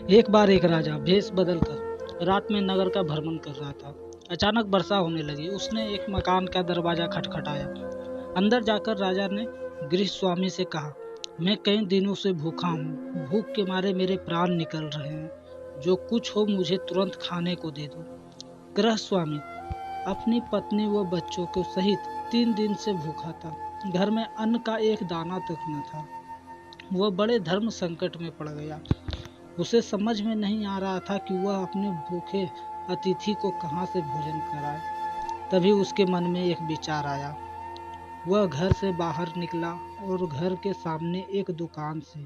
एक बार एक राजा भेष बदलकर रात में नगर का भ्रमण कर रहा था। अचानक वर्षा होने लगी। उसने एक मकान का दरवाजा खटखटाया। अंदर जाकर राजा ने गृह स्वामी से कहा, मैं कई दिनों से भूखा हूँ। भूख के मारे मेरे प्राण निकल रहे हैं। जो कुछ हो मुझे तुरंत खाने को दे दो। गृह स्वामी अपनी पत्नी व बच्चों को सहित 3 दिन से भूखा था। घर में अन्न का एक दाना तक न था। वह बड़े धर्म संकट में पड़ गया। उसे समझ में नहीं आ रहा था कि वह अपने भूखे अतिथि को कहाँ से भोजन कराए। तभी उसके मन में एक विचार आया। वह घर से बाहर निकला और घर के सामने एक दुकान से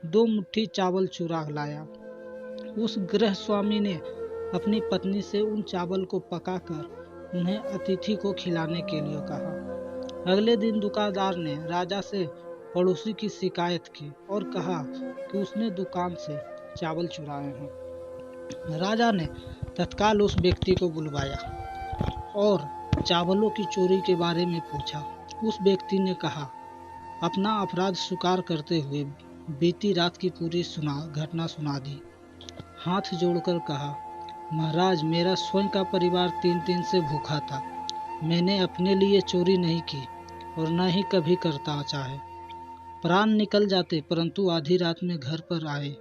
2 मुट्ठी चावल चुरा लाया। उस गृह स्वामी ने अपनी पत्नी से उन चावल को पकाकर उन्हें अतिथि को खिलाने के लिए कहा। अगले दिन दुकानदार ने राजा से पड़ोसी की शिकायत की और कहा कि उसने दुकान से चावल चुराए हैं। राजा ने तत्काल उस व्यक्ति को बुलवाया और चावलों की चोरी के बारे में पूछा। उस व्यक्ति ने कहा, अपना अपराध स्वीकार करते हुए बीती रात की पूरी घटना सुना दी। हाथ जोड़कर कहा, महाराज, मेरा स्वयं का परिवार 3 दिन से भूखा था। मैंने अपने लिए चोरी नहीं की और न ही कभी करता चाहे। प्राण निकल जाते, परंतु आधी रात में घर पर आए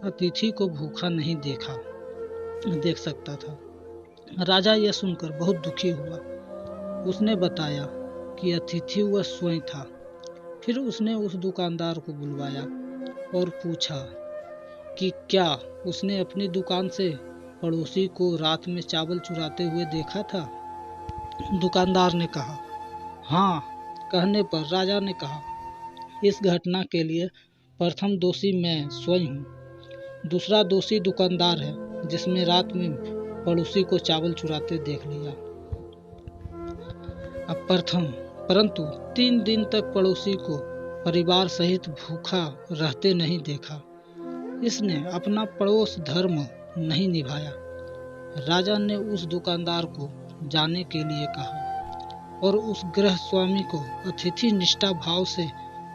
अतिथि को भूखा नहीं देख सकता था। राजा यह सुनकर बहुत दुखी हुआ। उसने बताया कि अतिथि वह स्वयं था। फिर उसने उस दुकानदार को बुलवाया और पूछा कि क्या उसने अपनी दुकान से पड़ोसी को रात में चावल चुराते हुए देखा था। दुकानदार ने कहा, हाँ। कहने पर राजा ने कहा, इस घटना के लिए प्रथम दोषी मैं स्वयं हूँ। दूसरा दोषी दुकानदार है, जिसमें रात में पड़ोसी को चावल चुराते देख लिया। अब परंतु 3 दिन तक पड़ोसी को परिवार सहित भूखा रहते नहीं देखा। इसने अपना पड़ोस धर्म नहीं निभाया। राजा ने उस दुकानदार को जाने के लिए कहा और उस गृह स्वामी को अतिथि निष्ठा भाव से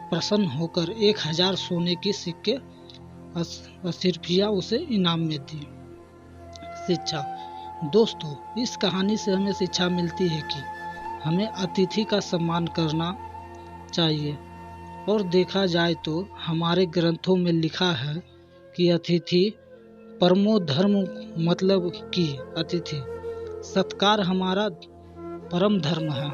प्रसन्न होकर 1000 सोने की सिक्के असिर्फिया उसे इनाम में दी। शिक्षा। दोस्तों, इस कहानी से हमें शिक्षा मिलती है कि हमें अतिथि का सम्मान करना चाहिए। और देखा जाए तो हमारे ग्रंथों में लिखा है कि अतिथि परमो धर्म, मतलब कि अतिथि सत्कार हमारा परम धर्म है।